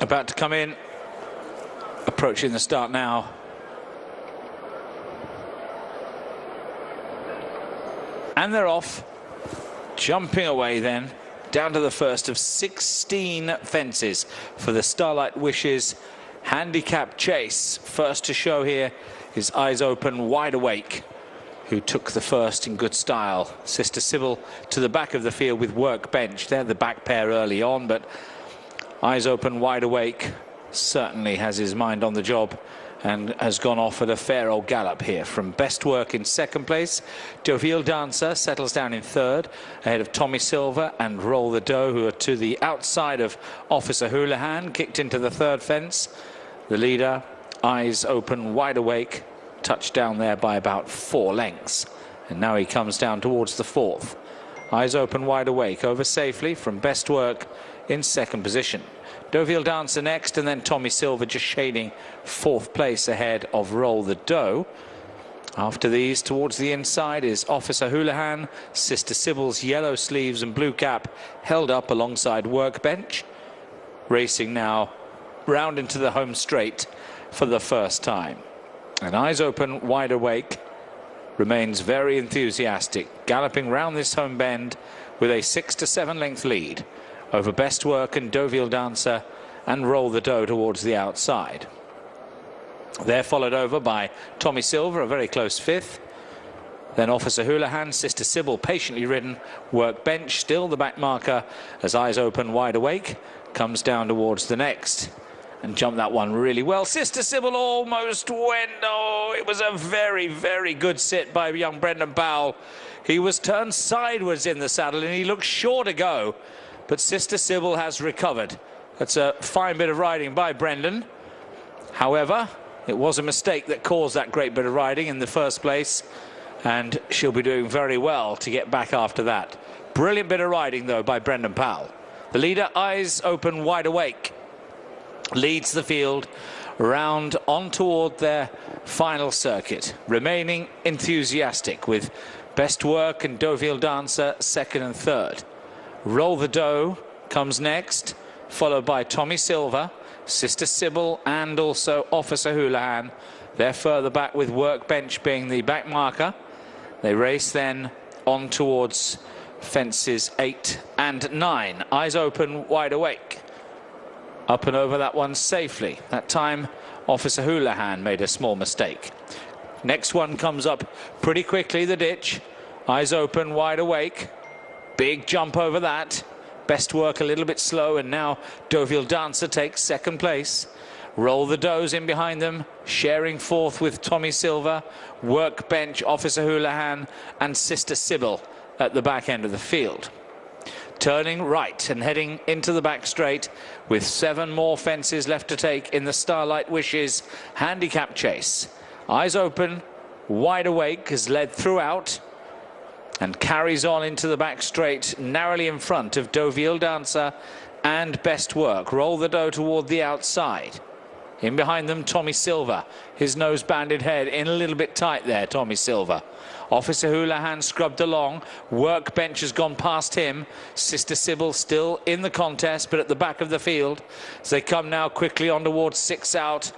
about to come in, approaching the start now. And they're off, jumping away then, down to the first of 16 fences for the Starlight Wishes handicap chase. First to show here is Eyes Open Wide Awake, who took the first in good style. Sister Sybil to the back of the field with Workbench. They're the back pair early on, but Eyes Open Wide Awake certainly has his mind on the job and has gone off at a fair old gallop here. From Best Work in second place, Deauville Dancer settles down in third, ahead of Tommy Silver and Roll the Doe, who are to the outside of Officer Houlihan, kicked into the third fence. The leader, Eyes Open Wide Awake, touched down there by about 4 lengths, and now he comes down towards the fourth. Eyes Open Wide Awake over safely from Best Work in second position. Deauville Dancer next, and then Tommy Silver just shading fourth place ahead of Roll the Doe. After these, towards the inside, is Officer Houlihan, Sister Sybil's yellow sleeves and blue cap held up alongside Workbench. Racing now round into the home straight for the first time. And Eyes Open Wide Awake remains very enthusiastic, galloping round this home bend with a 6 to 7 length lead over Best Work and Deauville Dancer and Roll the Doe towards the outside. They're followed over by Tommy Silver, a very close fifth. Then Officer Houlihan, Sister Sybil patiently ridden, Workbench still the back marker as Eyes Open Wide Awake comes down towards the next. And jumped that one really well. Sister Sybil almost went. Oh, it was a very, very good sit by young Brendan Powell. He was turned sideways in the saddle and he looked sure to go. But Sister Sybil has recovered. That's a fine bit of riding by Brendan. However, it was a mistake that caused that great bit of riding in the first place, and she'll be doing very well to get back after that. Brilliant bit of riding, though, by Brendan Powell. The leader, Eyes Open Wide Awake, leads the field round on toward their final circuit, remaining enthusiastic with Best Work and Deauville Dancer second and third. Roll the Doe comes next, followed by Tommy Silver, Sister Sybil and also Officer Houlihan. They're further back with Workbench being the back marker. They race then on towards fences 8 and 9. Eyes Open Wide Awake. Up and over that one safely. That time Officer Houlihan made a small mistake. Next one comes up pretty quickly, the ditch. Eyes Open Wide Awake. Big jump over that. Best Work a little bit slow, and now Deauville Dancer takes second place. Roll the Does in behind them, sharing fourth with Tommy Silver, Workbench, Officer Houlihan and Sister Sybil at the back end of the field. Turning right and heading into the back straight with 7 more fences left to take in the Starlight Wishes handicap chase. Eyes Open Wide Awake has led throughout and carries on into the back straight, narrowly in front of Deauville Dancer and Best Work. Roll the Doe toward the outside. In behind them, Tommy Silver, his nose banded head in a little bit tight there, Tommy Silver. Officer Houlihan scrubbed along. Workbench has gone past him. Sister Sybil still in the contest, but at the back of the field as they come now quickly on towards 6 out.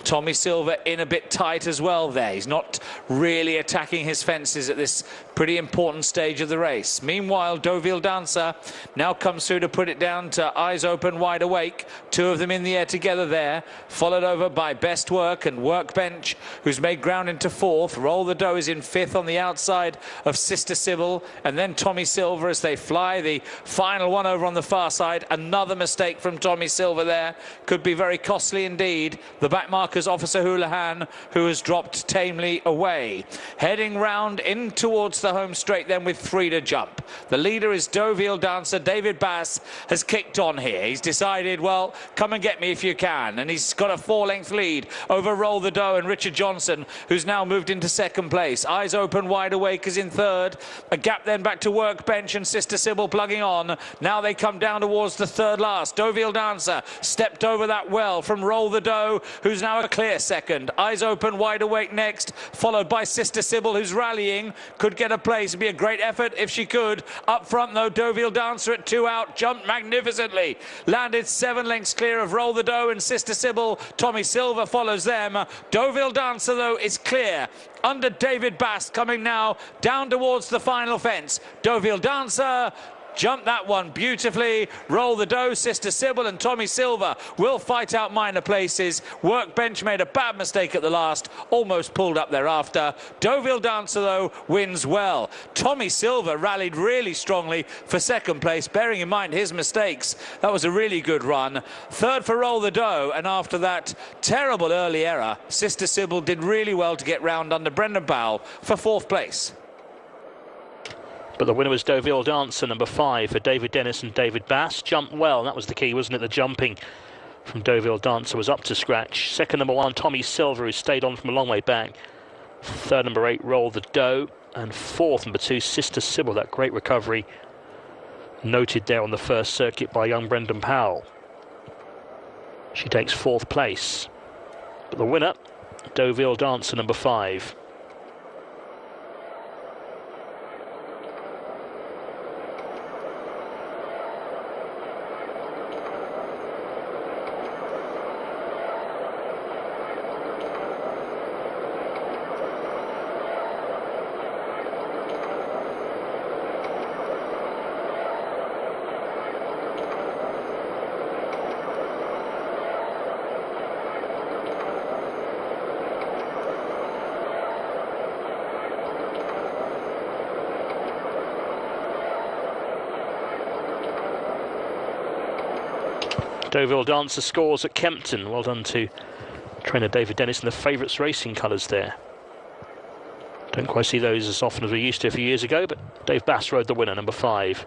Tommy Silver in a bit tight as well there. He's not really attacking his fences at this pretty important stage of the race. Meanwhile, Deauville Dancer now comes through to put it down to Eyes Open Wide Awake. 2 of them in the air together there, followed over by Best Work and Workbench, who's made ground into fourth. Roll the Doe is in fifth on the outside of Sister Sybil, and then Tommy Silver as they fly the final one over on the far side. Another mistake from Tommy Silver there. Could be very costly indeed. The back marker's Officer Houlihan, who has dropped tamely away. Heading round in towards the home straight then with 3 to jump. The leader is Deauville Dancer. David Bass has kicked on here. He's decided, well, come and get me if you can. And he's got a 4-length lead over Roll the Doe and Richard Johnson, who's now moved into second place. Eyes Open Wide Awake is in third. A gap then back to Workbench and Sister Sybil plugging on. Now they come down towards the third last. Deauville Dancer stepped over that well from Roll the Doe, who's now now a clear second. Eyes Open, Wide Awake next, followed by Sister Sybil, who's rallying. Could get a place. It'd be a great effort if she could. Up front, though, Deauville Dancer at 2 out. Jumped magnificently. Landed 7 lengths clear of Roll the Dough and Sister Sybil. Tommy Silver follows them. Deauville Dancer, though, is clear. Under David Bast, coming now down towards the final fence. Deauville Dancer jumped that one beautifully. Roll the Dough, Sister Sybil and Tommy Silver will fight out minor places. Workbench made a bad mistake at the last, almost pulled up thereafter. Deauville Dancer, though, wins well. Tommy Silver rallied really strongly for second place, bearing in mind his mistakes. That was a really good run. Third for Roll the Dough, and after that terrible early error, Sister Sybil did really well to get round under Brendan Powell for 4th place. But the winner was Deauville Dancer, number 5, for David Dennis and David Bass. Jumped well, and that was the key, wasn't it? The jumping from Deauville Dancer was up to scratch. Second, number 1, Tommy Silver, who stayed on from a long way back. Third, number 8, Roll the Dough. And fourth, number 2, Sister Sybil. That great recovery noted there on the first circuit by young Brendan Powell. She takes 4th place. But the winner, Deauville Dancer, number 5. Deauville Dancer scores at Kempton. Well done to trainer David Dennis in the favourites racing colours there. Don't quite see those as often as we used to a few years ago, but Dave Bass rode the winner, number 5.